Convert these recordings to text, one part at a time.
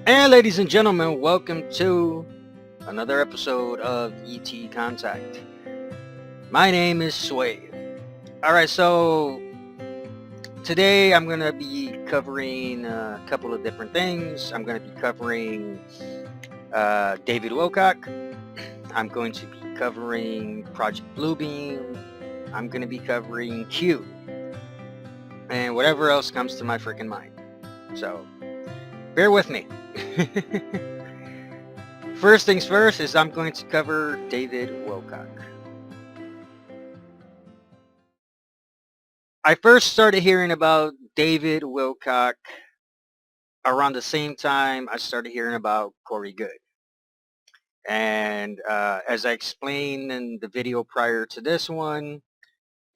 And ladies and gentlemen, welcome to another episode of ET Contact. My name is Sway. Alright, so today I'm going to be covering a couple of different things. I'm going to be covering David Wilcock. I'm going to be covering Project Bluebeam. I'm going to be covering Q. And whatever else comes to my freaking mind. So, bear with me. First things first is I'm going to cover David Wilcock. I first started hearing about David Wilcock around the same time I started hearing about Corey Good. And as I explained in the video prior to this one,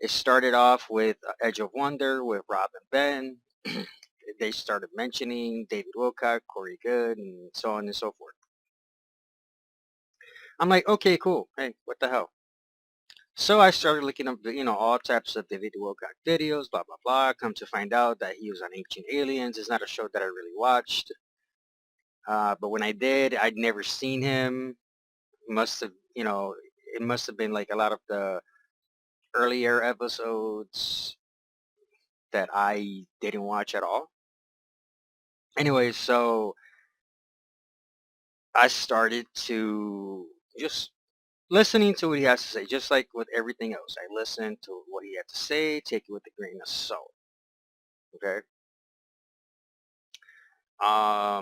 it started off with Edge of Wonder with Rob and Ben. They started mentioning David Wilcock, Corey Good, and so on and so forth. I'm like, okay, cool. Hey, what the hell? So I started looking up, all types of David Wilcock videos, blah, blah, blah. Come to find out that he was on Ancient Aliens. It's not a show that I really watched. But when I did, I'd never seen him. Must have, it must have been like a lot of the earlier episodes that I didn't watch at all. Anyway, so I started to just listening to what he has to say, just like with everything else. I listened to what he had to say, take it with a grain of salt. Okay. A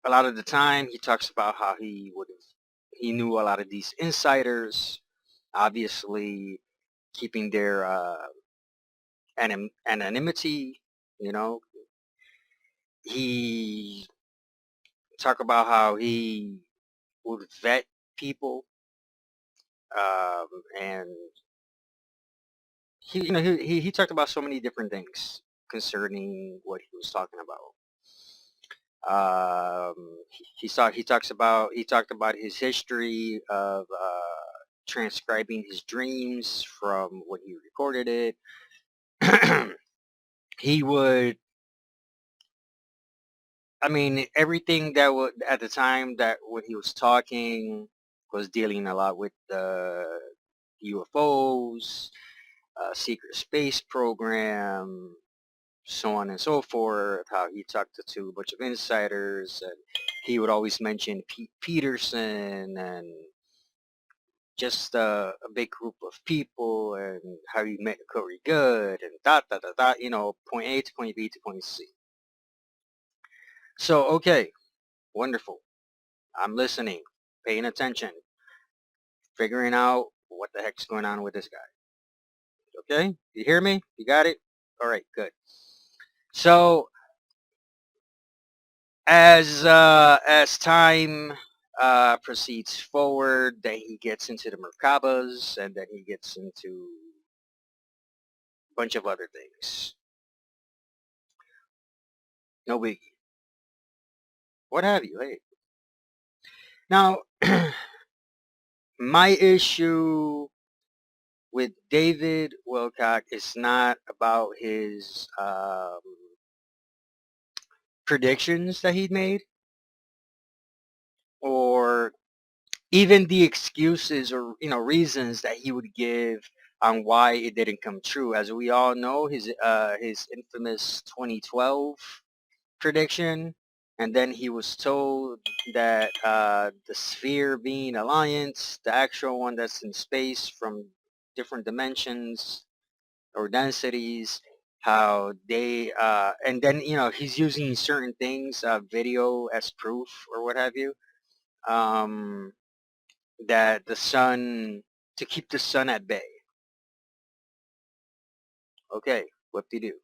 lot of the time he talks about how he knew a lot of these insiders, obviously keeping their anonymity. You know, he talked about how he would vet people, and he talked about so many different things concerning what he was talking about. He talked about his history of transcribing his dreams from when he recorded it. He would, I mean, everything that was at the time that when he was talking was dealing a lot with UFOs, secret space program, so on and so forth, how he talked to a bunch of insiders, and he would always mention Pete Peterson and just a big group of people and how he met Corey Good and point A to point B to point C. So, okay, wonderful. I'm listening, paying attention, figuring out what the heck's going on with this guy. Okay, you hear me? You got it? All right, good. So, as time proceeds forward, then he gets into the Merkabas, and then he gets into a bunch of other things. No biggie. What have you? Hey. Now, my issue with David Wilcock is not about his predictions that he'd made, or even the excuses or reasons that he would give on why it didn't come true. As we all know, his infamous 2012 prediction, and then he was told that the sphere being alliance, the actual one that's in space from different dimensions or densities, how they and then he's using certain things, video as proof or what have you, um, that the sun, to keep the sun at bay. Okay, whoop-de-doo.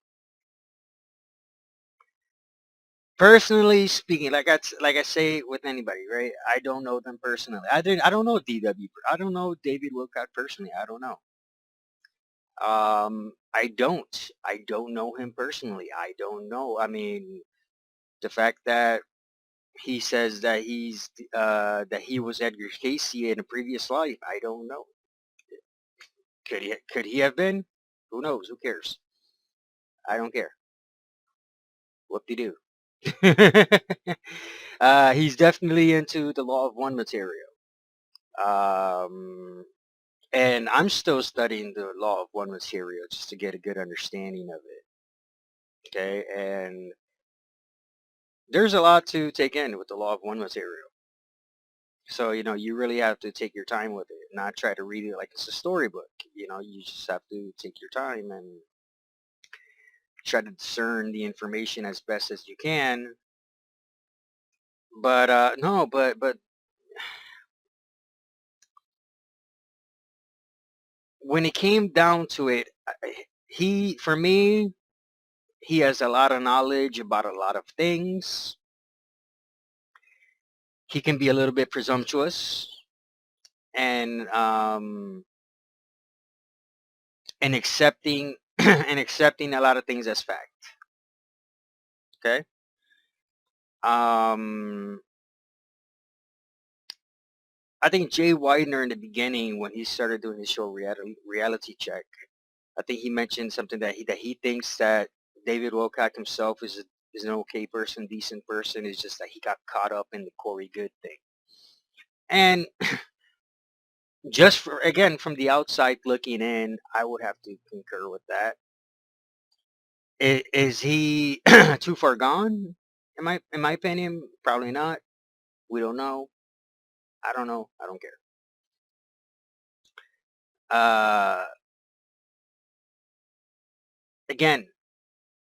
Personally speaking, like I say with anybody, right? I don't know them personally. I don't know DW. I don't know David Wilcock personally. I don't know. I don't know him personally. I don't know. I mean, the fact that he says that he was Edgar Casey in a previous life, I don't know. Could he have been? Who knows? Who cares? I don't care. Whoop-de-doo. He's definitely into the law of one material. Um, and I'm still studying the law of one material just to get a good understanding of it. Okay, and there's a lot to take in with the law of one material. So, you really have to take your time with it, not try to read it like it's a storybook. You just have to take your time and try to discern the information as best as you can. But no, but when it came down to it, for me, he has a lot of knowledge about a lot of things. He can be a little bit presumptuous and and accepting and accepting a lot of things as fact. Okay. Um, I think Jay Widener in the beginning when he started doing his show Reality Check, I think he mentioned something that he thinks that David Wilcock himself is an okay person, decent person. It's just that he got caught up in the Corey Good thing. And just again from the outside looking in, I would have to concur with that. Is he too far gone? In my opinion, probably not. We don't know. I don't know. I don't care. Uh, Again,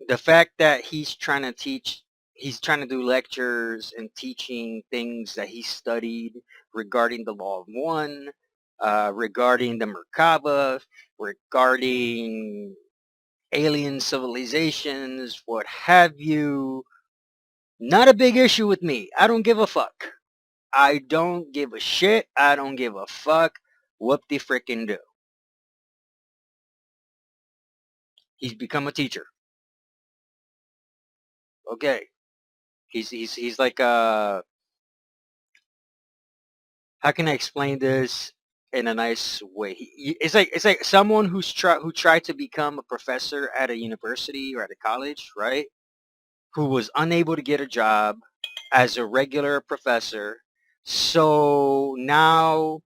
the fact that he's trying to do lectures and teaching things that he studied regarding the law of one, regarding the Merkaba, regarding alien civilizations, what have you. Not a big issue with me. I don't give a fuck. I don't give a shit. I don't give a fuck. Whoop de frickin' do. He's become a teacher. Okay. He's like how can I explain this in a nice way? It's like someone who tried to become a professor at a university or at a college, right? Who was unable to get a job as a regular professor. So now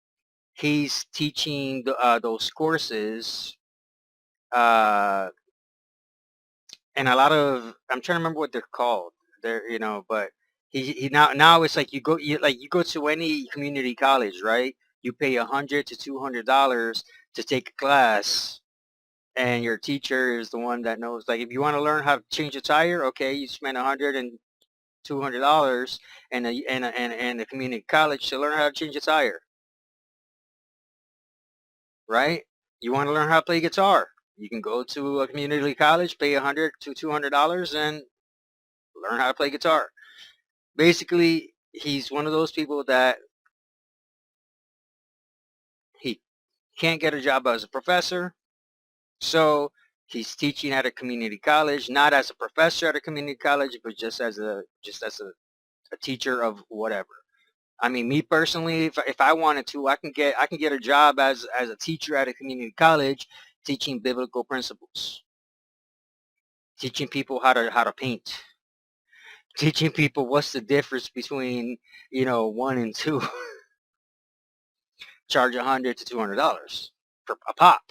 he's teaching those courses, uh, and a lot of I'm trying to remember what they're called. But he now it's like you go to any community college, right? You pay $100 to $200 to take a class, and your teacher is the one that knows. Like if you want to learn how to change a tire, okay, you spend $100 and $200 and a community college to learn how to change a tire, right? You want to learn how to play guitar, you can go to a community college, pay $100 to $200, and learn how to play guitar. Basically, he's one of those people that he can't get a job as a professor, so he's teaching at a community college, not as a professor at a community college, but just as a teacher of whatever. I mean, me personally, if I wanted to, I can get a job as a teacher at a community college, teaching biblical principles, teaching people how to paint, teaching people what's the difference between one and two. Charge $100 to $200 for a pop.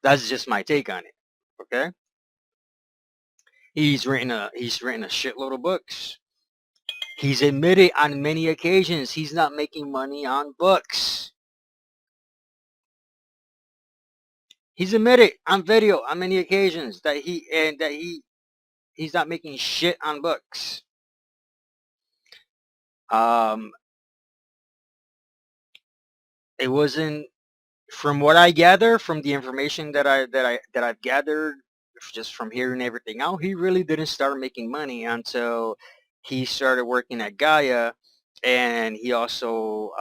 That's just my take on it. Okay. He's written a shitload of books. He's admitted on many occasions he's not making money on books. He's admitted on video on many occasions that he's not making shit on books. Um, it wasn't from what I gather from the information that I've gathered just from hearing everything out. He really didn't start making money until he started working at Gaia, and he also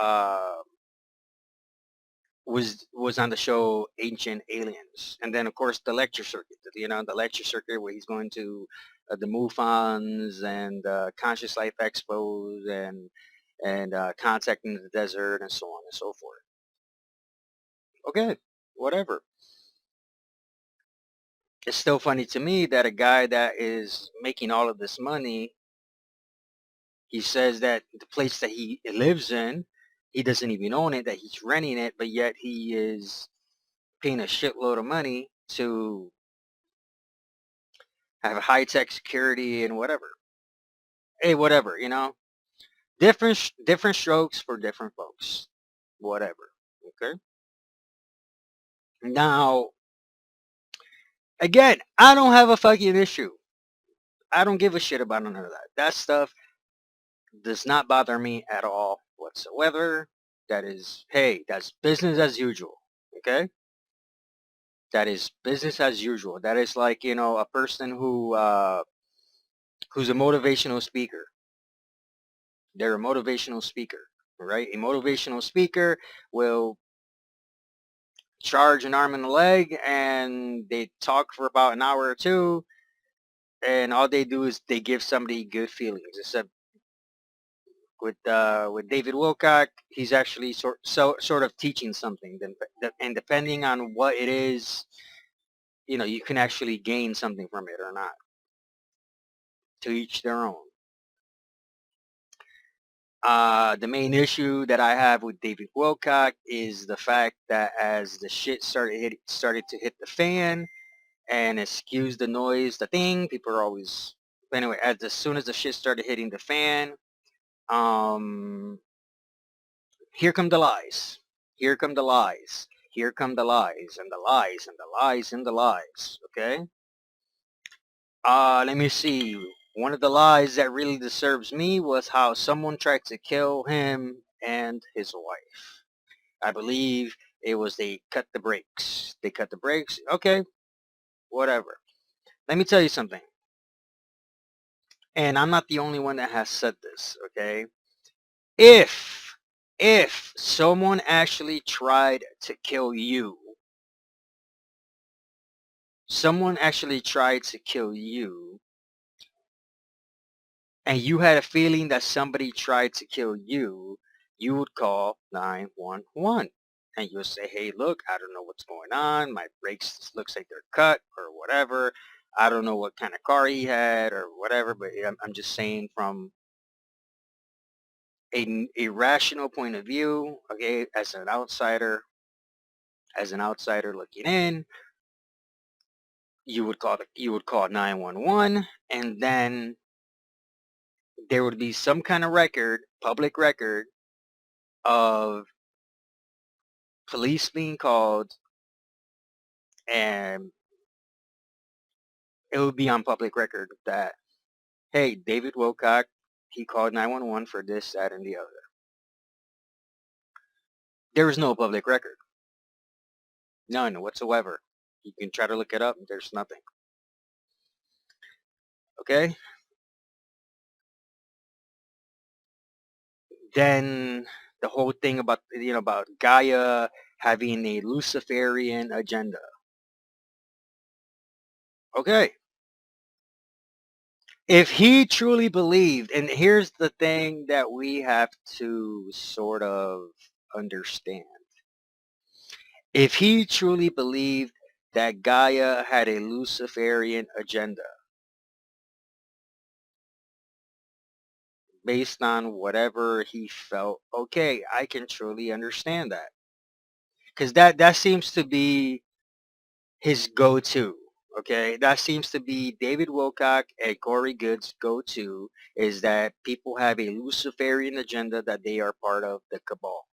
was on the show Ancient Aliens, and then of course the lecture circuit. The lecture circuit where he's going to the MUFONs and Conscious Life Expos and Contacting the Desert and so on and so forth. Okay, whatever. it's still funny to me that a guy that is making all of this money, he says that the place that he lives in, he doesn't even own it, that he's renting it, but yet he is paying a shitload of money to have high-tech security and whatever. Hey, whatever, you know? Different strokes for different folks. Whatever. Okay? Now, again, I don't have a fucking issue. I don't give a shit about none of that. That stuff does not bother me at all whatsoever. That is, hey, that's business as usual. Okay? That is business as usual. That is like, you know, a person who's a motivational speaker. They're a motivational speaker, right? A motivational speaker will charge an arm and a leg and they talk for about an hour or two, and all they do is they give somebody good feelings. Except with David Wilcock, he's actually sort of teaching something. And depending on what it is, you know, you can actually gain something from it or not. To each their own. The main issue that I have with David Wilcock is the fact that as the shit started to hit the fan, and excuse the noise, the thing, people are always, anyway, as soon as the shit started hitting the fan, um, here come the lies. Here come the lies. Here come the lies and the lies and the lies and the lies. Okay? Let me see. One of the lies that really disturbs me was how someone tried to kill him and his wife. I believe it was they cut the brakes. They cut the brakes. Okay, whatever. Let me tell you something. And I'm not the only one that has said this, okay? If someone actually tried to kill you, someone actually tried to kill you, and you had a feeling that somebody tried to kill you, you would call 911. And you'll say, hey, look, I don't know what's going on. My brakes looks like they're cut or whatever. I don't know what kind of car he had or whatever, but I'm just saying from a rational point of view, okay, as an outsider looking in, you would call 911, and then there would be some kind of record, public record, of police being called, and it would be on public record that, hey, David Wilcock, he called 911 for this, that, and the other. There is no public record. None whatsoever. You can try to look it up, there's nothing. Okay? Then the whole thing about, you know, about Gaia having a Luciferian agenda. Okay. If he truly believed, and here's the thing that we have to sort of understand. If he truly believed that Gaia had a Luciferian agenda, based on whatever he felt, okay, I can truly understand that. Because that seems to be his go-to. Okay, that seems to be David Wilcock and Corey Good's go-to, is that people have a Luciferian agenda that they are part of the Cabal.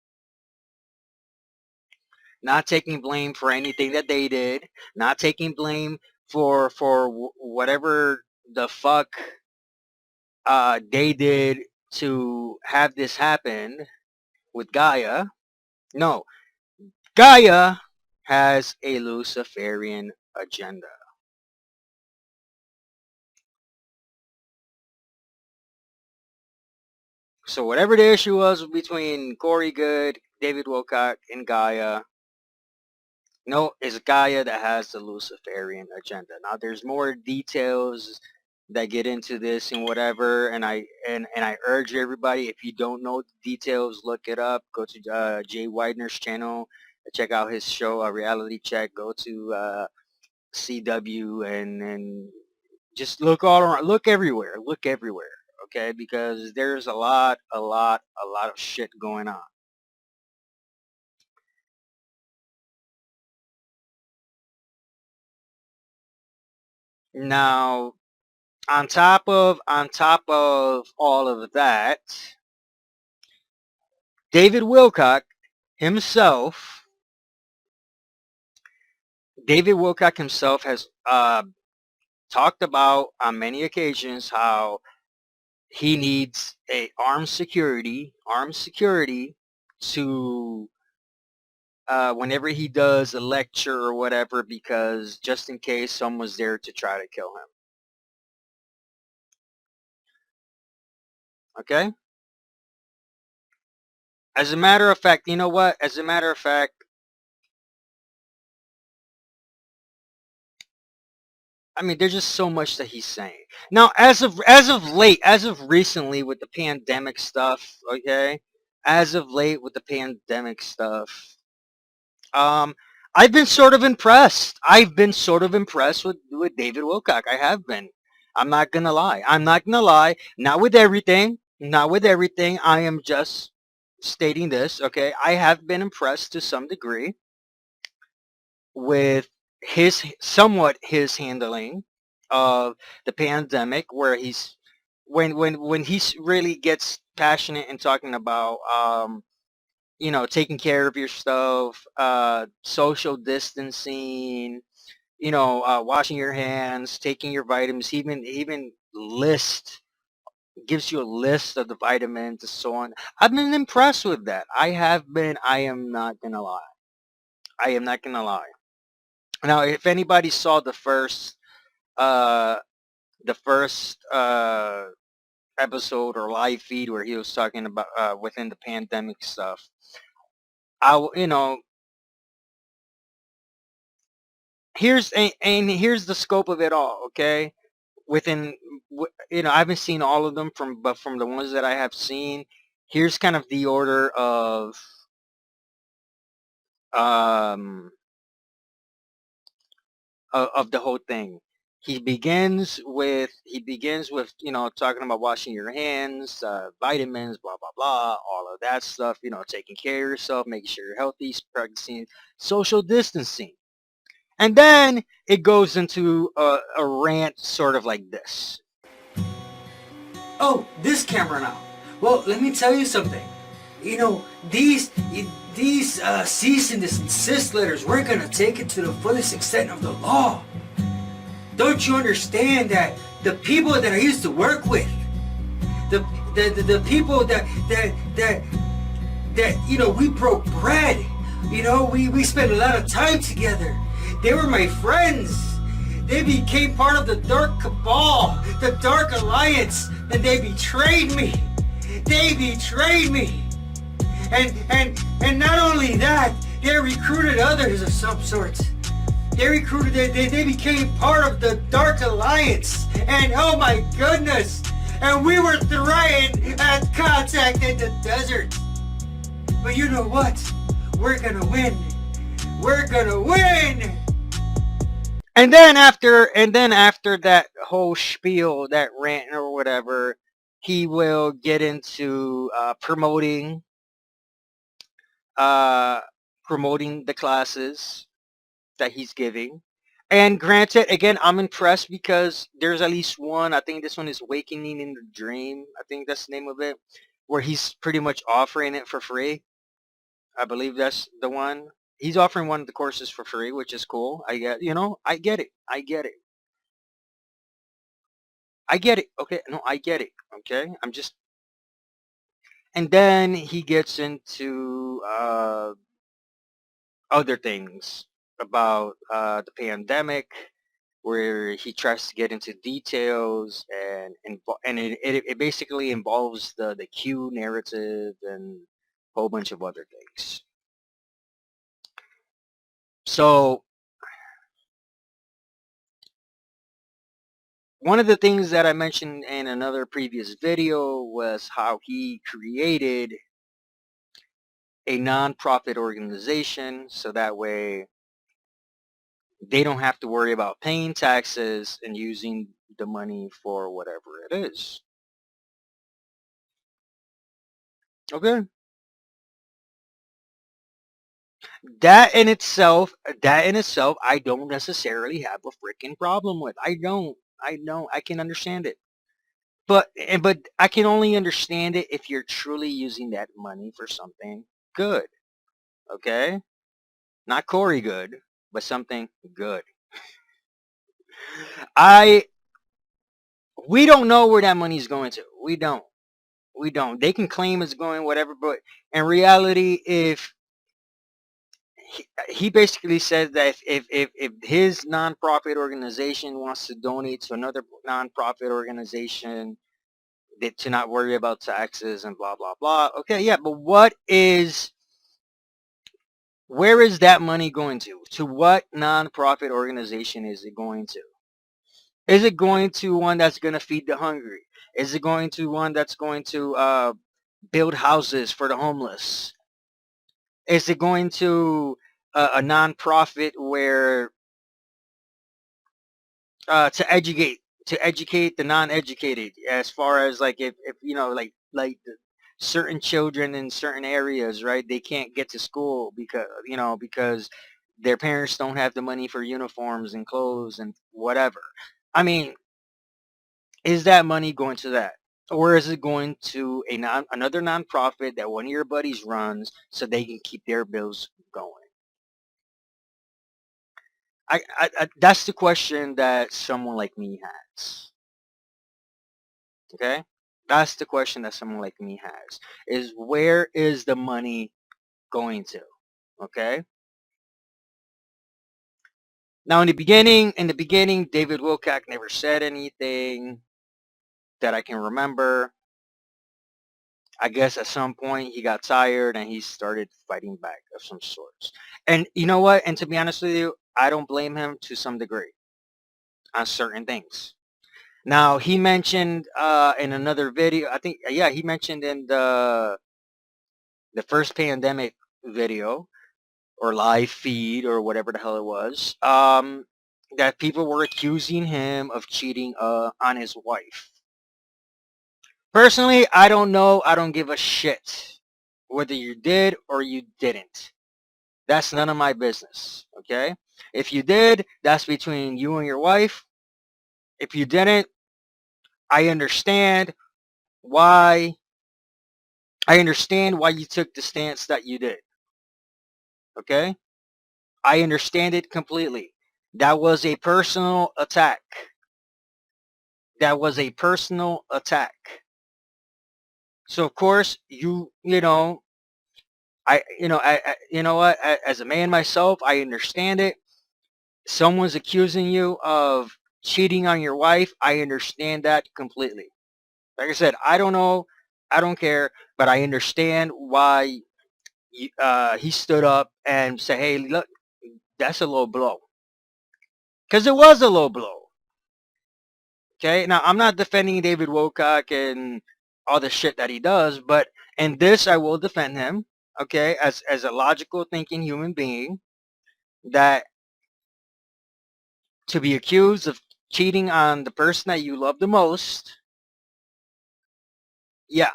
Not taking blame for anything that they did, not taking blame for whatever the fuck they did to have this happen with Gaia. No, Gaia has a Luciferian agenda. So whatever the issue was between Corey Good, David Wilcock, and Gaia, no, it's Gaia that has the Luciferian agenda. Now there's more details that get into this and whatever, and I urge everybody, if you don't know the details, look it up. Go to Jay Widener's channel, check out his show, Reality Check. Go to CW, and just look all around, look everywhere, okay? Because there's a lot of shit going on. Now, on top of all of that, David Wilcock himself, has talked about on many occasions how he needs a armed security to whenever he does a lecture or whatever, because just in case someone's there to try to kill him. Okay? As a matter of fact, you know what? As a matter of fact, I mean, there's just so much that he's saying. Now, as of recently with the pandemic stuff, okay? As of late with the pandemic stuff, um, I've been sort of impressed. I've been sort of impressed with David Wilcock. I have been. I'm not gonna lie. I'm not gonna lie. Not with everything. Not with everything. I am just stating this, okay? I have been impressed to some degree with his handling of the pandemic, where he's when he really gets passionate and talking about taking care of yourself, social distancing, washing your hands, taking your vitamins. He even gives you a list of the vitamins and so on. I've been impressed with that. I have been. I am not gonna lie. I am not gonna lie. Now, if anybody saw uh, the first episode or live feed where he was talking about within the pandemic stuff, here's the scope of it all. Okay, within I haven't seen all of them, but from the ones that I have seen, here's kind of the order um of the whole thing. He begins with talking about washing your hands, vitamins, blah blah blah, all of that stuff. Taking care of yourself, making sure you're healthy, practicing social distancing, and then it goes into a rant sort of like this. Oh, this camera now. Well, let me tell you something. You know, these cease and desist letters, we're gonna take it to the fullest extent of the law. Don't you understand that the people that I used to work with, the people that we broke bread, we spent a lot of time together. They were my friends. They became part of the dark cabal, the dark alliance, and they betrayed me. They betrayed me. And not only that, they recruited others of some sort. They became part of the Dark Alliance. And oh my goodness, and we were threatened at contact in the desert. But you know what? We're gonna win. We're gonna win. And then after that whole spiel, that rant or whatever, he will get into uh, promoting the classes that he's giving. And granted, again, I'm impressed because there's at least one. I think this one is Awakening in the Dream. I think that's the name of it, where he's pretty much offering it for free. I believe that's the one. He's offering one of the courses for free, which is cool. I get it. I get it. I get it. Okay, no, I get it. Okay, and then he gets into other things about the pandemic, where he tries to get into details, and it basically involves the Q narrative and a whole bunch of other things. So one of the things that I mentioned in another previous video was how he created a non-profit organization, so that way they don't have to worry about paying taxes and using the money for whatever it is. Okay. That in itself, I don't necessarily have a freaking problem with. I can understand it. But I can only understand it if you're truly using that money for something good. Okay? Not Corey good, but something good. I we don't know where that money's going to. We don't. We don't. They can claim it's going whatever, but in reality, if he basically said that if his nonprofit organization wants to donate to another nonprofit organization, that to not worry about taxes and blah blah blah. Okay, yeah, but where is that money going to? To what nonprofit organization is it going to? Is it going to one that's going to feed the hungry? Is it going to one that's going to build houses for the homeless? Is it going to a nonprofit where to educate the non-educated, as far as like if you know like certain children in certain areas, right? They can't get to school because their parents don't have the money for uniforms and clothes and whatever. I mean, is that money going to that? Or is it going to another nonprofit that one of your buddies runs so they can keep their bills going? That's the question that someone like me has. Okay? That's the question that someone like me has. Is where is the money going to? Okay? Now in the beginning, David Wilcock never said anything that I can remember. I guess at some point he got tired and he started fighting back of some sorts. And you know what? And to be honest with you, I don't blame him to some degree on certain things. Now he mentioned in another video, I think, yeah, he mentioned in the first pandemic video or live feed or whatever the hell it was, that people were accusing him of cheating on his wife. Personally, I don't know. I don't give a shit whether you did or you didn't. That's none of my business. Okay? If you did, that's between you and your wife. If you didn't, I understand why. I understand why you took the stance that you did. Okay? I understand it completely. That was a personal attack. That was a personal attack. So of course, you know, you know what? As a man myself, I understand it. Someone's accusing you of cheating on your wife. I understand that completely. Like I said, I don't know, I don't care, but I understand why he stood up and said, "Hey, look, that's a low blow," because it was a low blow. Okay, now I'm not defending David Wilcock and all the shit that he does, but in this I will defend him. Okay, as a logical thinking human being, that to be accused of cheating on the person that you love the most, yeah,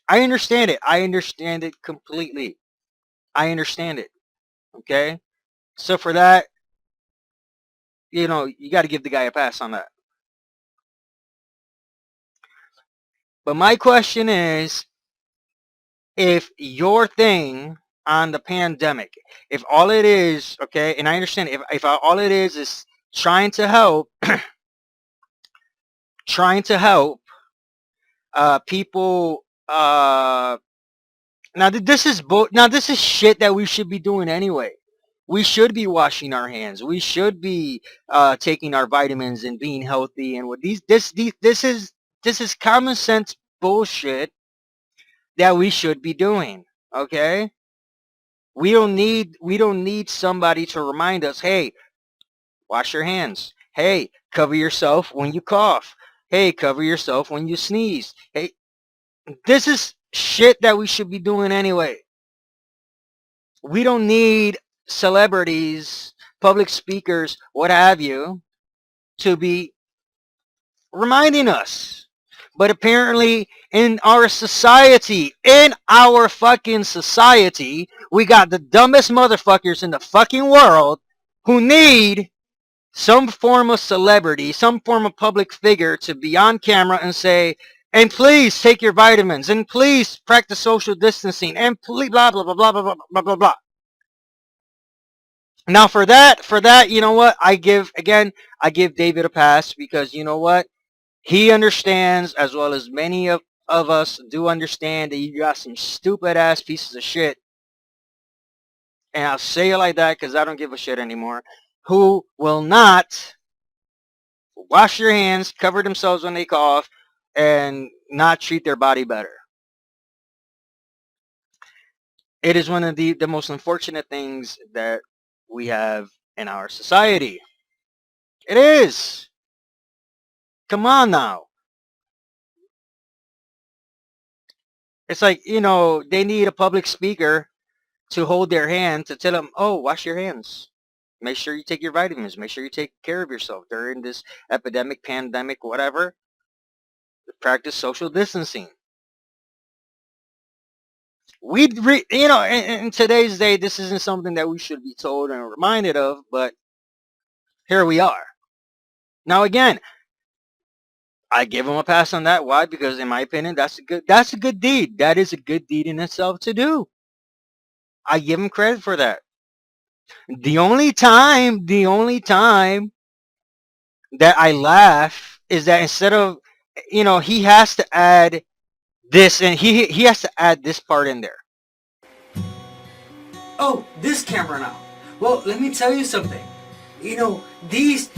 I understand it. I understand it completely. I understand it. Okay, so for that, you got to give the guy a pass on that. But my question is, if your thing on the pandemic, if all it is, okay, and I understand if all it is trying to help, trying to help people. Now this is shit that we should be doing anyway. We should be washing our hands. We should be taking our vitamins and being healthy. And with this is common sense bullshit that we should be doing. Okay, we don't need somebody to remind us. Hey, wash your hands. Hey, cover yourself when you cough. Hey, cover yourself when you sneeze. Hey, this is shit that we should be doing anyway. We don't need celebrities public speakers, what have you, to be reminding us. But apparently in our fucking society, we got the dumbest motherfuckers in the fucking world who need some form of celebrity, some form of public figure to be on camera and say, and please take your vitamins, and please practice social distancing, and please blah, blah, blah, blah, blah, blah, blah, blah. Now for that, you know what? I give David a pass, because you know what? He understands, as well as many of us do understand, that you got some stupid ass pieces of shit, and I'll say it like that because I don't give a shit anymore, who will not wash their hands, cover themselves when they cough, and not treat their body better. It is one of the most unfortunate things that we have in our society. It is. Come on now. It's like, they need a public speaker to hold their hand to tell them, oh, wash your hands. Make sure you take your vitamins. Make sure you take care of yourself during this epidemic, pandemic, whatever. Practice social distancing. In today's day, this isn't something that we should be told and reminded of, but here we are. Now again, I give him a pass on that. Why? Because in my opinion, that's a good deed. That is a good deed in itself to do. I give him credit for that. The only time that I laugh is that instead of, he has to add this, and he has to add this part in there. Oh, this camera now. Well, let me tell you something. These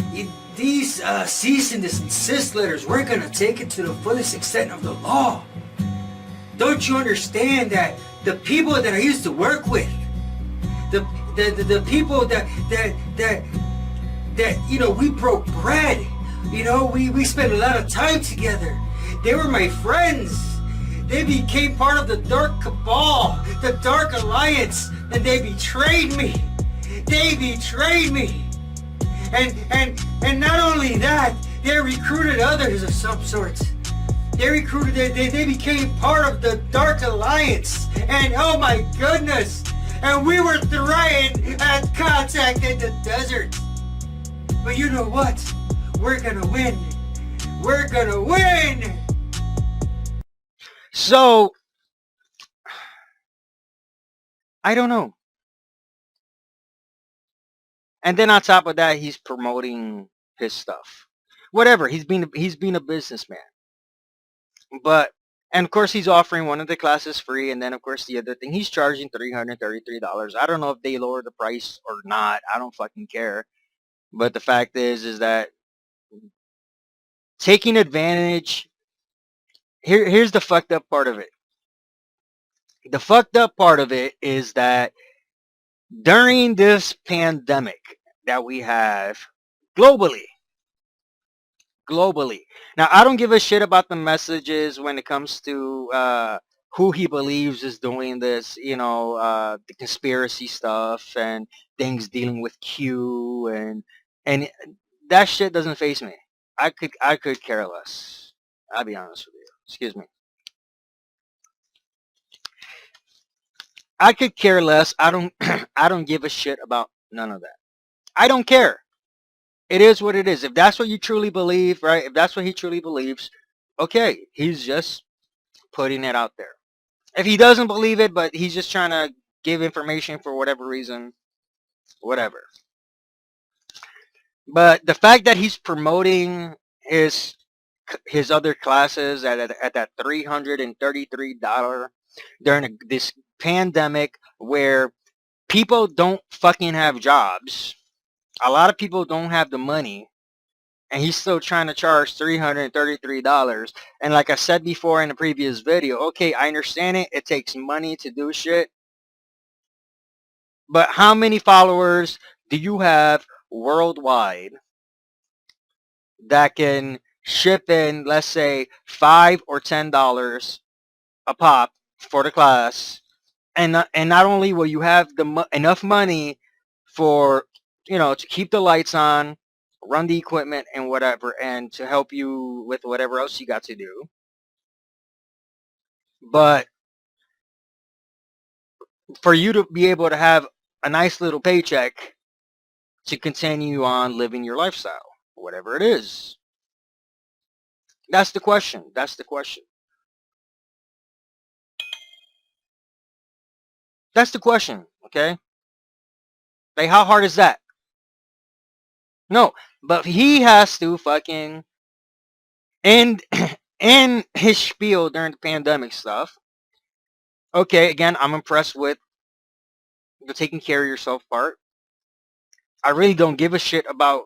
cease and desist letters, we're gonna take it to the fullest extent of the law. Don't you understand that the people that I used to work with, the people that we broke bread, we spent a lot of time together. They were my friends. They became part of the dark cabal, the dark alliance, and they betrayed me. And not only that, they recruited others of some sort. They became part of the dark alliance. And oh my goodness, and we were threatened at contact in the desert. But you know what? We're gonna win. We're gonna win! So, I don't know. And then on top of that, he's promoting his stuff. Whatever, he's been a businessman. But, and of course he's offering one of the classes free, and then of course the other thing, he's charging $333. I don't know if they lower the price or not. I don't fucking care. But the fact is that taking advantage, here's the fucked up part of it. The fucked up part of it is that during this pandemic that we have globally. Now, I don't give a shit about the messages when it comes to who he believes is doing this, the conspiracy stuff and things dealing with Q, and that shit doesn't faze me. I could care less. I'll be honest with you. Excuse me. I could care less. I don't give a shit about none of that. I don't care. It is what it is. If that's what you truly believe, right? If that's what he truly believes, okay, he's just putting it out there. If he doesn't believe it, but he's just trying to give information for whatever reason, whatever. But the fact that he's promoting his other classes at that $333 during this pandemic where people don't fucking have jobs, a lot of people don't have the money, and he's still trying to charge $333. And like I said before in the previous video, okay, I understand it. It takes money to do shit. But how many followers do you have worldwide that can ship in, let's say, $5 or $10 a pop for the class? And not only will you have enough money for to keep the lights on, run the equipment and whatever, and to help you with whatever else you got to do. But for you to be able to have a nice little paycheck to continue on living your lifestyle, whatever it is. That's the question. That's the question. That's the question. Okay. Like, how hard is that? No, but he has to fucking end in his spiel during the pandemic stuff. Okay, again, I'm impressed with the taking care of yourself part. I really don't give a shit about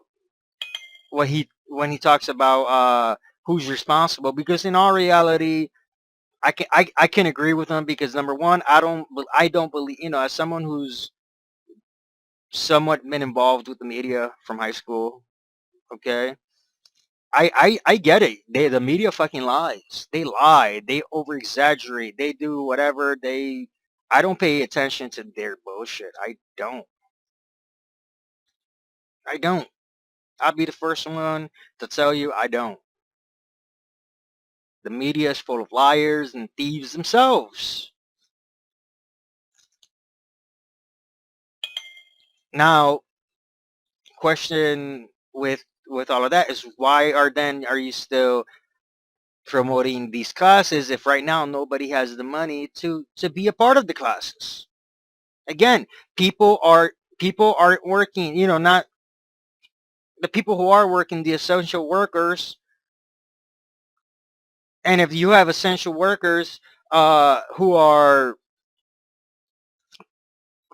what he when he talks about who's responsible, because in all reality, I can agree with him, because number one, I don't believe, as someone who's somewhat been involved with the media from high school. Okay, I get it. The media fucking lies. They lie. They over exaggerate. They do whatever they. I don't pay attention to their bullshit. I don't. I don't. I'll be the first one to tell you I don't. The media is full of liars and thieves themselves. Now, question with all of that is, why are you still promoting these classes if right now nobody has the money to be a part of the classes? Again, people aren't working, not the people who are working, the essential workers. And if you have essential workers who are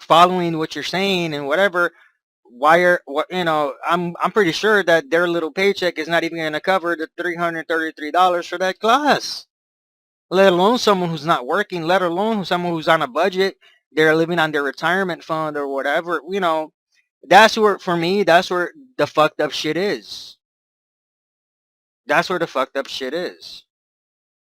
following what you're saying and whatever, why are what I'm pretty sure that their little paycheck is not even going to cover the $333 for that class, let alone someone who's not working, let alone someone who's on a budget, they're living on their retirement fund or whatever. That's where, for me, that's where the fucked up shit is. That's where the fucked up shit is.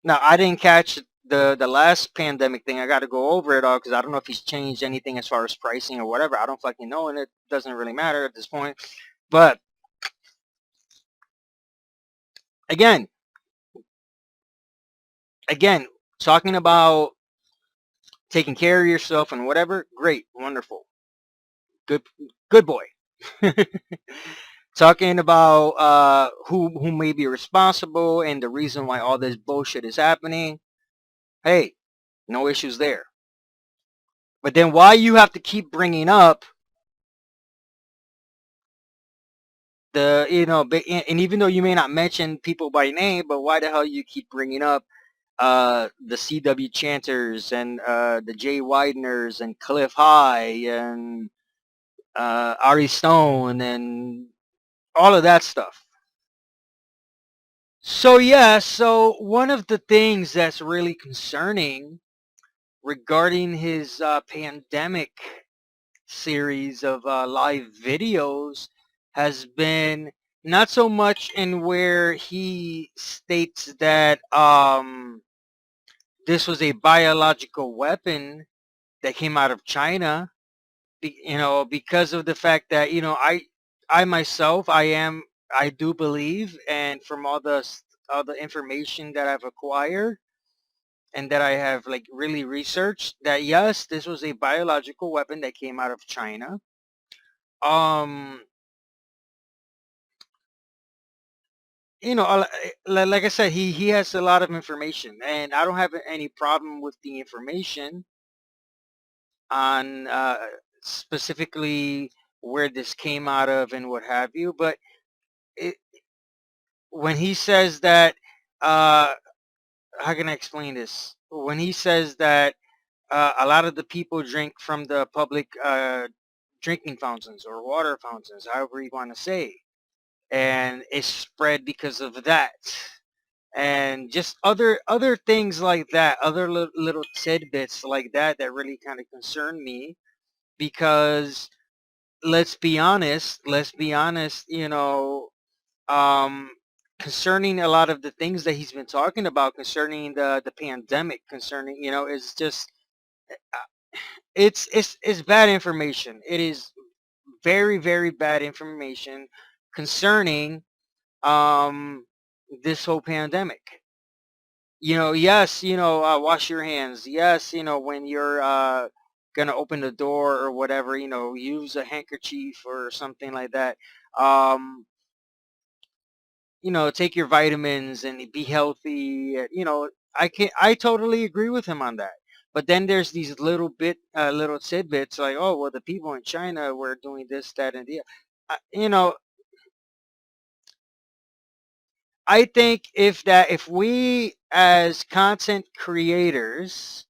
Now, I didn't catch the last pandemic thing. I got to go over it all, because I don't know if he's changed anything as far as pricing or whatever. I don't fucking know, and it doesn't really matter at this point. But again, again, talking about taking care of yourself and whatever, great, wonderful, good, good boy. Talking about who may be responsible and the reason why all this bullshit is happening. Hey, no issues there. But then why you have to keep bringing up and even though you may not mention people by name, but why the hell you keep bringing up the CW Chanters and the Jay Wideners and Cliff High and Ari Stone and all of that stuff. So yeah, so one of the things that's really concerning regarding his pandemic series of live videos has been not so much in where he states that this was a biological weapon that came out of China, because of the fact that, I myself, I do believe, and from all the information that I've acquired and that I have like really researched, that yes, this was a biological weapon that came out of China. Um, like I said, he has a lot of information, and I don't have any problem with the information on specifically where this came out of and what have you. But it, when he says that, uh, how can I explain this? When he says that a lot of the people drink from the public drinking fountains or water fountains, however you want to say, and it's spread because of that, and just other things like that, other little tidbits like that that really kind of concern me, because let's be honest, um, concerning a lot of the things that he's been talking about concerning the pandemic, concerning, it's just it's bad information. It is very, very bad information concerning this whole pandemic. Yes, wash your hands. Yes, when you're gonna open the door or whatever, use a handkerchief or something like that. Um, take your vitamins and be healthy. I totally agree with him on that. But then there's these little tidbits like, oh, well, the people in China were doing this, that, and the, uh, you know, I think if we as content creators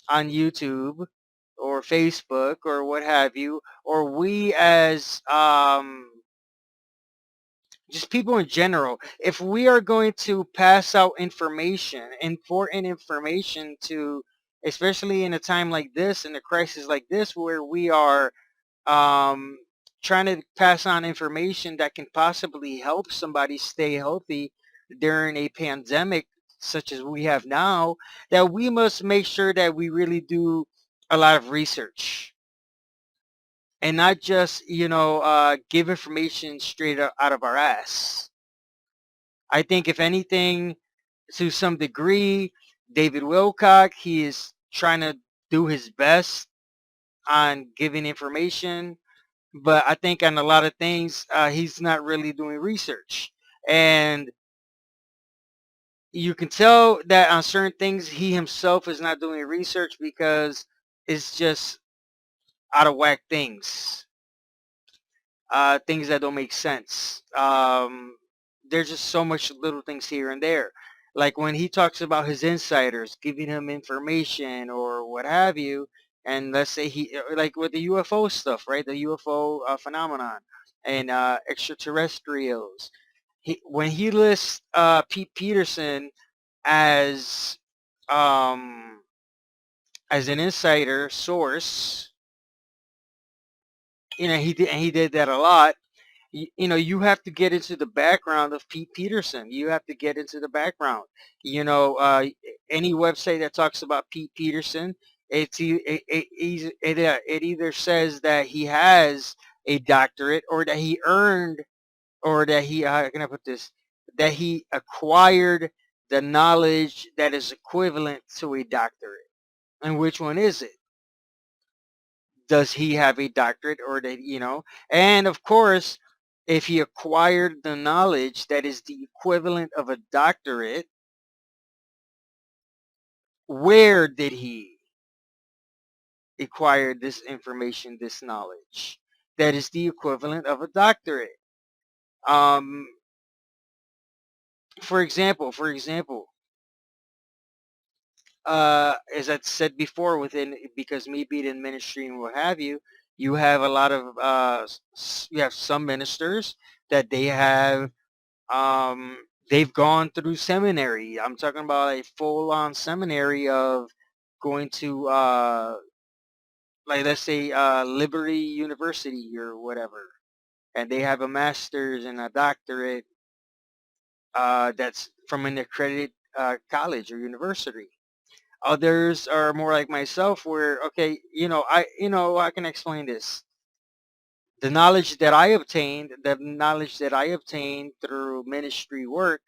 on YouTube or Facebook or what have you, or we as just people in general, if we are going to pass out information, important information to, especially in a time like this, in a crisis like this, where we are um, trying to pass on information that can possibly help somebody stay healthy during a pandemic such as we have now, that we must make sure that we really do a lot of research and not just, give information straight out of our ass. I think if anything, to some degree, David Wilcock, he is trying to do his best on giving information, but I think on a lot of things, he's not really doing research. And you can tell that on certain things, he himself is not doing research because it's just out of whack things. Things that don't make sense. There's just so much little things here and there. Like when he talks about his insiders giving him information or what have you, and let's say like with the UFO stuff, right? The UFO phenomenon and extraterrestrials. When he lists Pete Peterson as um, as an insider source, he did that a lot. You have to get into the background of Pete Peterson. You have to get into the background. Any website that talks about Pete Peterson, it either says that he has a doctorate or that he earned or that he, how can I put this, that he acquired the knowledge that is equivalent to a doctorate. And which one is it? Does he have a doctorate or and of course, if he acquired the knowledge that is the equivalent of a doctorate, where did he acquire this information, this knowledge that is the equivalent of a doctorate? um for example, as I said before, within, because me being in ministry and what have you, you have a lot of you have some ministers that they've gone through seminary. I'm talking about a full-on seminary of going to like, let's say, Liberty University or whatever, and they have a master's and a doctorate that's from an accredited college or university. Others are more like myself, where, okay, I can explain this. The knowledge that I obtained through ministry work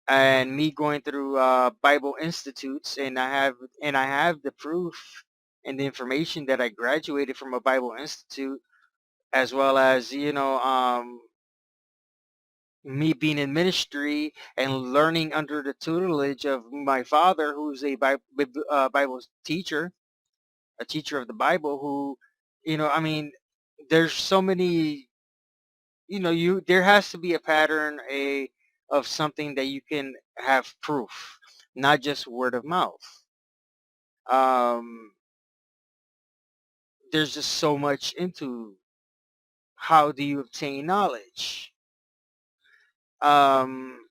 and me going through Bible institutes, and I have the proof and the information that I graduated from a Bible institute, as well as me being in ministry and learning under the tutelage of my father, who's a Bible teacher, a teacher of the Bible, who, I mean, there's so many, there has to be a pattern of something that you can have proof, not just word of mouth. Um, there's just so much into how do you obtain knowledge. Um,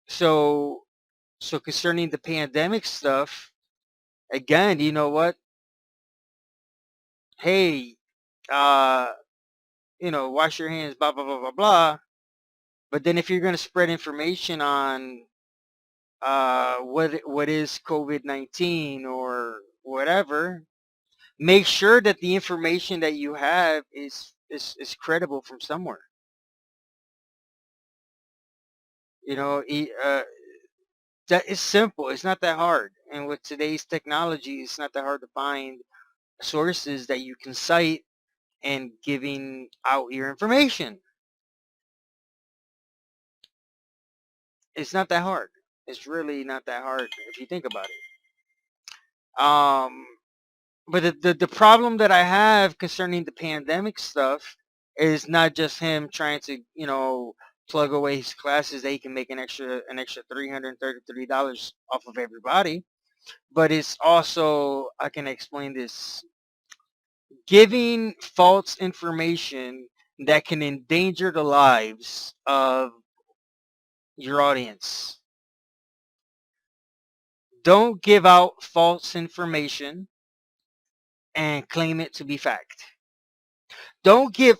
so so concerning the pandemic stuff, again, you know what? Hey, uh, wash your hands, blah blah blah blah blah. But then if you're going to spread information on what is COVID-19 or whatever, Make sure that the information that you have is credible from somewhere. You know, that is simple. It's not that hard. And with today's technology, it's not that hard to find sources that you can cite and giving out your information. It's not that hard. It's really not that hard if you think about it. But the problem that I have concerning the pandemic stuff is not just him trying to, plug away his classes that he can make an extra $333 off of everybody. But it's also, I can explain this, giving false information that can endanger the lives of your audience. Don't give out false information and claim it to be fact.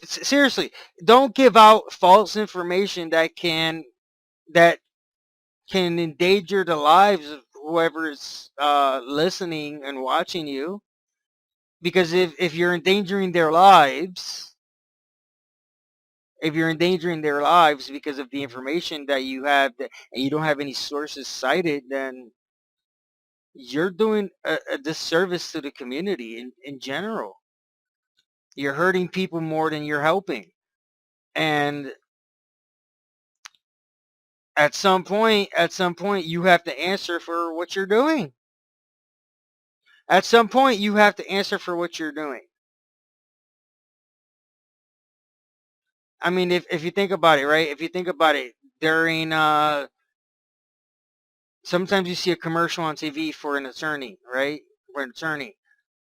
Seriously, don't give out false information that can endanger the lives of whoever's listening and watching you. Because if you're endangering their lives, because of the information that you have and you don't have any sources cited, then you're doing a disservice to the community in general. You're hurting people more than you're helping. And at some point, you have to answer for what you're doing. At some point, you have to answer for what you're doing. I mean, if you think about it, right? If you think about it, during sometimes you see a commercial on TV for an attorney, right? For an attorney,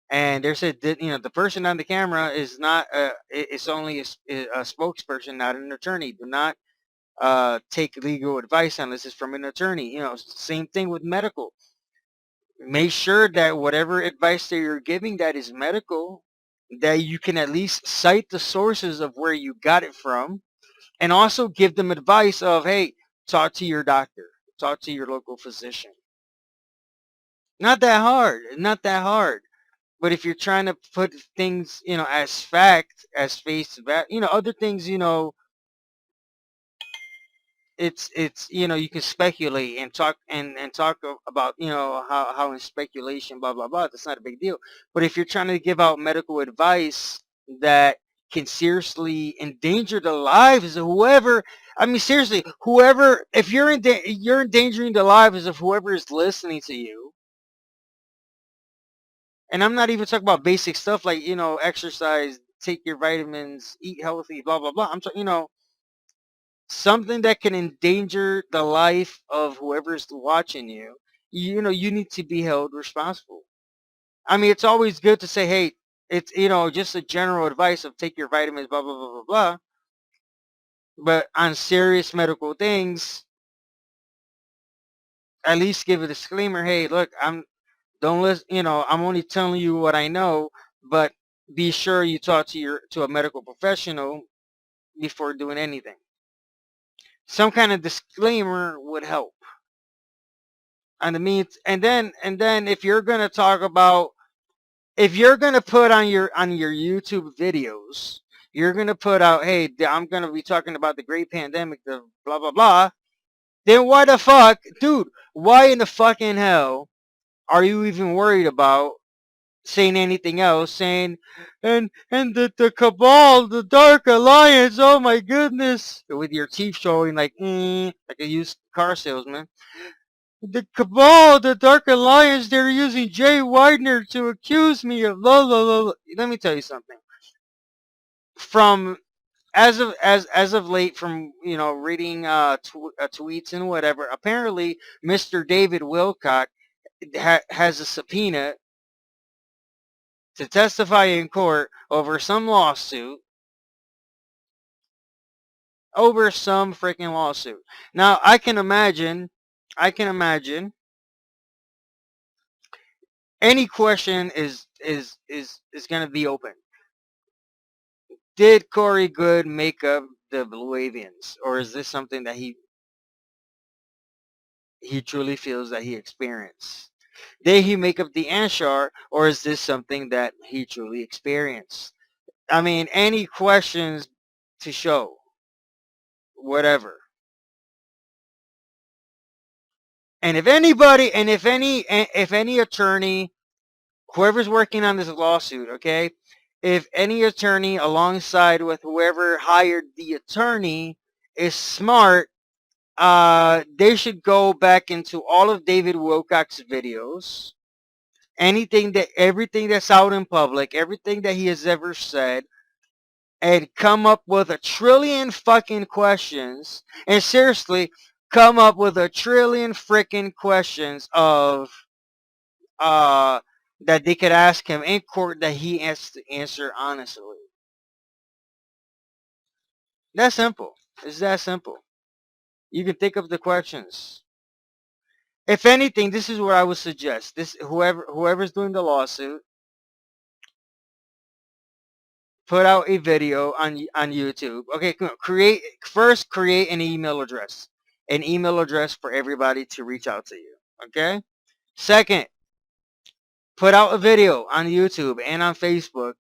and they said that the person on the camera is not it's only a spokesperson, not an attorney. Do not take legal advice unless it's from an attorney. Same thing with medical. Make sure that whatever advice that you're giving that is medical, that you can at least cite the sources of where you got it from, and also give them advice of, hey, talk to your doctor, talk to your local physician. Not that hard. Not that hard. But if you're trying to put things, as fact, as face value, other things, it's you can speculate and talk and talk about how in speculation blah blah blah, that's not a big deal. But if you're trying to give out medical advice that can seriously endanger the lives of whoever, I mean, seriously, whoever, if you're endangering the lives of whoever is listening to you. And I'm not even talking about basic stuff like exercise, take your vitamins, eat healthy, blah blah blah. I'm talking something that can endanger the life of whoever's watching you. You need to be held responsible. I mean, it's always good to say, hey, it's just a general advice of take your vitamins, blah blah blah blah blah. But on serious medical things, at least give a disclaimer. Hey, look, don't listen. I'm only telling you what I know, but be sure you talk to a medical professional before doing anything. Some kind of disclaimer would help. And then if you're gonna talk about, if you're gonna put on your YouTube videos, you're gonna put out, hey, I'm gonna be talking about the great pandemic, the blah blah blah. Then why the fuck, dude? Why in the fucking hell are you even worried about saying anything else? Saying, and the Cabal, the Dark Alliance. Oh my goodness, with your teeth showing like a used car salesman. The Cabal, the Dark Alliance, they're using Jay Widener to accuse me of blah, blah, blah. Let me tell you something. From as of late, from reading tweets and whatever, apparently Mr. David Wilcock has a subpoena to testify in court over some lawsuit, over some freaking lawsuit. Now I can imagine any question is going to be open. Did Corey Good make up the Blue Avians, or is this something that he truly feels that he experienced? Did he make up the answer, or is this something that he truly experienced? I mean, any questions to show, whatever. And if any attorney, whoever's working on this lawsuit, okay, if any attorney alongside with whoever hired the attorney is smart, they should go back into all of David Wilcock's videos, everything that's out in public, everything that he has ever said, and come up with a trillion fucking questions, and seriously, come up with a trillion freaking questions of uh that they could ask him in court that he has to answer honestly. That's simple. It's that simple. You can think of the questions. If anything, this is what I would suggest. This whoever's doing the lawsuit, put out a video on YouTube. Okay, create an email address. An email address for everybody to reach out to you. Okay? Second, put out a video on YouTube and on Facebook.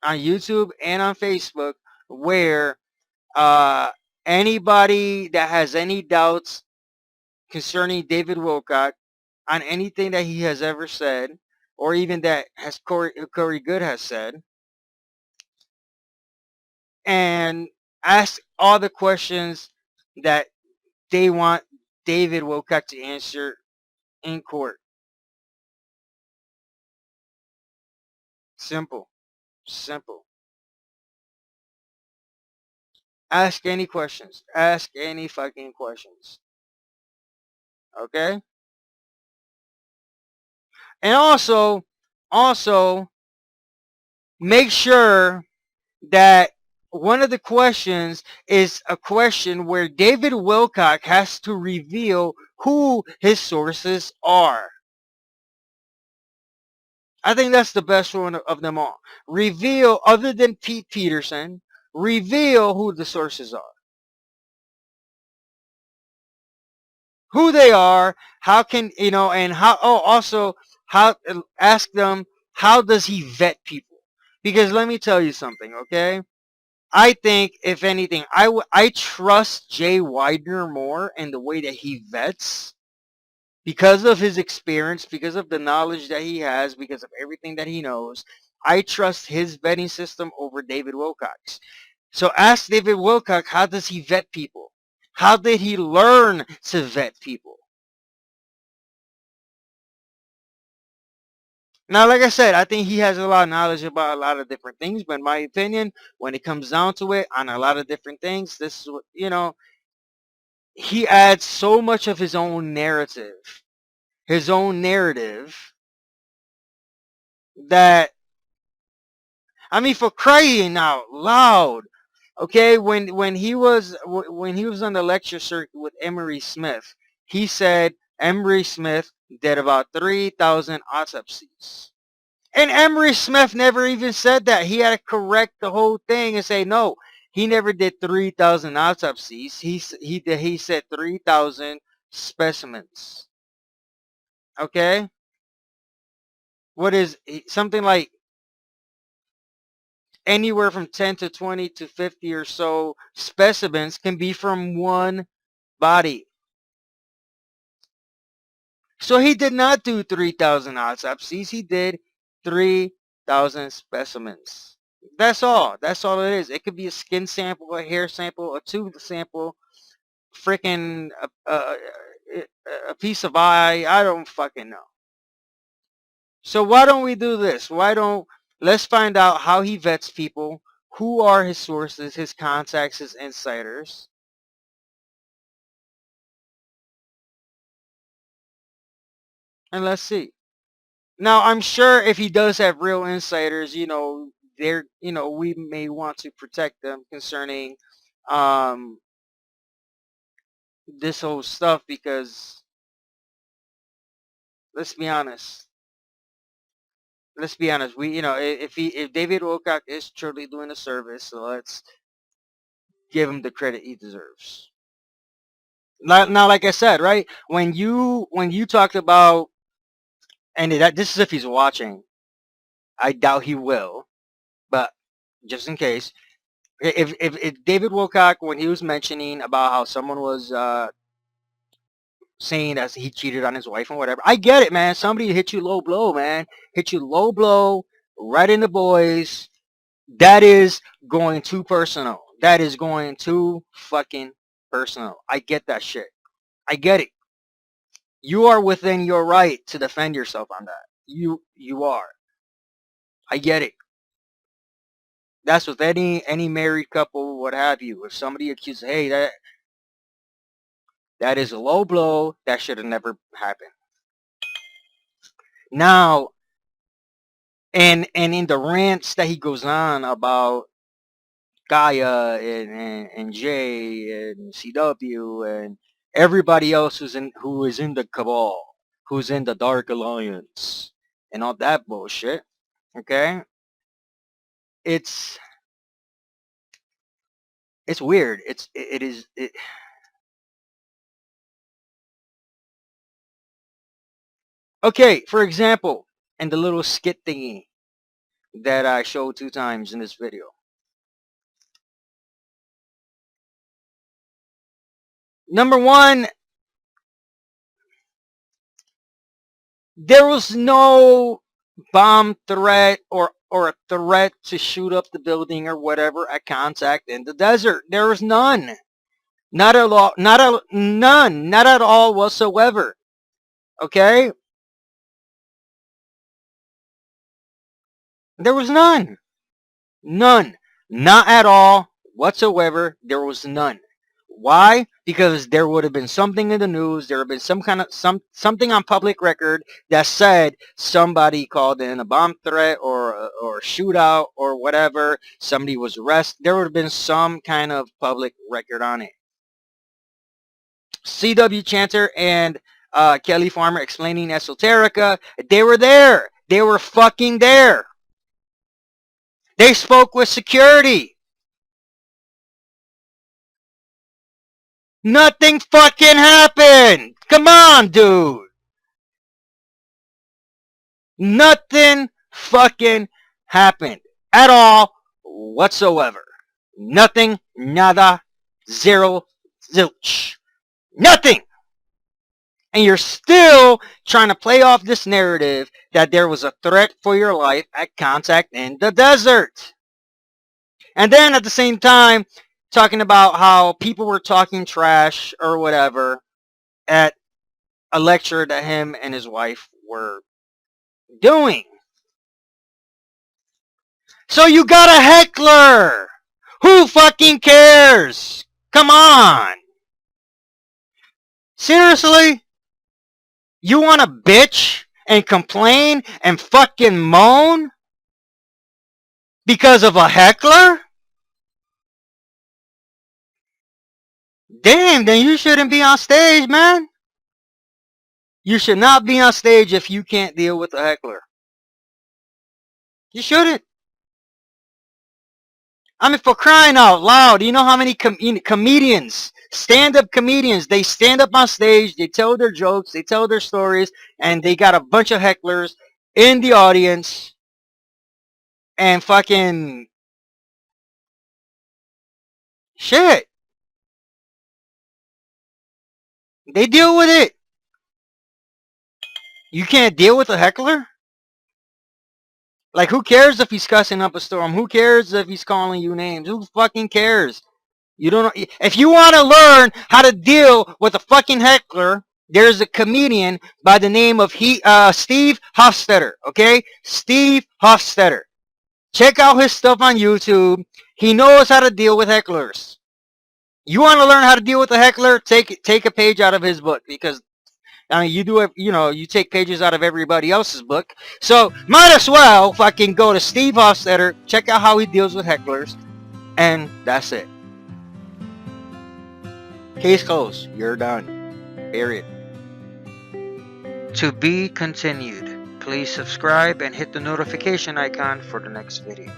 On YouTube and on Facebook where anybody that has any doubts concerning David Wilcock on anything that he has ever said, or even that has Corey Good has said, and ask all the questions that they want David Wilcock to answer in court. Simple. Simple. Ask any questions. Ask any fucking questions. Okay? And also make sure that one of the questions is a question where David Wilcock has to reveal who his sources are. I think that's the best one of them all. Reveal, other than Pete Peterson, reveal who the sources are. Who they are, how can, and how, also, how, ask them, how does he vet people? Because let me tell you something, okay? I think, if anything, I trust Jay Widener more in the way that he vets because of his experience, because of the knowledge that he has, because of everything that he knows. I trust his vetting system over David Wilcock's. So ask David Wilcock, how does he vet people? How did he learn to vet people? Now, like I said, I think he has a lot of knowledge about a lot of different things, but in my opinion, when it comes down to it, on a lot of different things, this is what, he adds so much of his own narrative, that, I mean, for crying out loud, okay, when he was on the lecture circuit with Emery Smith, he said Emery Smith did about 3,000 autopsies. And Emery Smith never even said that. He had to correct the whole thing and say, no, he never did 3,000 autopsies. He said 3,000 specimens. Okay? What is something like anywhere from 10 to 20 to 50 or so specimens can be from one body. So he did not do 3,000 autopsies. He did 3,000 specimens. That's all. That's all it is. It could be a skin sample, a hair sample, a tooth sample, freaking a piece of eye. I don't fucking know. So why don't we do this? Let's find out how he vets people, who are his sources, his contacts, his insiders, and let's see. Now, I'm sure if he does have real insiders, we may want to protect them concerning um, this whole stuff, because let's be honest. Let's be honest. If David Wilcock is truly doing a service, so let's give him the credit he deserves. Now, like I said, right, when you talked about, and this is if he's watching, I doubt he will, but just in case, if David Wilcock, when he was mentioning about how someone was saying that he cheated on his wife and whatever, I get it, man. Somebody hit you low blow, man, hit you low blow right in the boys. That is going too personal. That is going too fucking personal. I get that shit. I get it. You are within your right to defend yourself on that. You are. I get it. That's with any married couple, what have you. If somebody accuses, hey, that is a low blow. That should have never happened. Now, and in the rants that he goes on about Gaia and Jay and CW and everybody else who is in the Cabal, who's in the Dark Alliance, and all that bullshit. Okay, it's weird. It is. Okay, for example, in the little skit thingy that I showed 2 times in this video. Number one, there was no bomb threat or a threat to shoot up the building or whatever at Contact in the desert. There was none. Not at all. None. Not at all whatsoever. Okay? There was none. None. Not at all whatsoever. There was none. Why? Because there would have been something in the news. There would have been something on public record that said somebody called in a bomb threat or a shootout or whatever. Somebody was arrested. There would have been some kind of public record on it. CW Chanter and Kelly Farmer explaining esoterica. They were there. They were fucking there. They spoke with security. Nothing fucking happened. Come on, dude. Nothing fucking happened at all whatsoever. Nothing, nada, zero, zilch. Nothing. And you're still trying to play off this narrative that there was a threat for your life at Contact in the desert. And then at the same time, talking about how people were talking trash or whatever at a lecture that him and his wife were doing. So you got a heckler. Who fucking cares? Come on. Seriously? You want to bitch and complain and fucking moan because of a heckler? Damn, then you shouldn't be on stage, man. You should not be on stage if you can't deal with a heckler. You shouldn't. I mean, for crying out loud, you know how many comedians, stand-up comedians, they stand up on stage, they tell their jokes, they tell their stories, and they got a bunch of hecklers in the audience, and fucking shit. They deal with it. You can't deal with a heckler? Like, who cares if he's cussing up a storm? Who cares if he's calling you names? Who fucking cares? You don't know. If you want to learn how to deal with a fucking heckler, there's a comedian by the name of Steve Hofstetter. Okay? Steve Hofstetter. Check out his stuff on YouTube. He knows how to deal with hecklers. You want to learn how to deal with a heckler? Take a page out of his book, because I mean, you do it, you take pages out of everybody else's book. So, might as well fucking go to Steve Hofstetter, check out how he deals with hecklers, and that's it. Case closed. You're done. Period. To be continued. Please subscribe and hit the notification icon for the next video.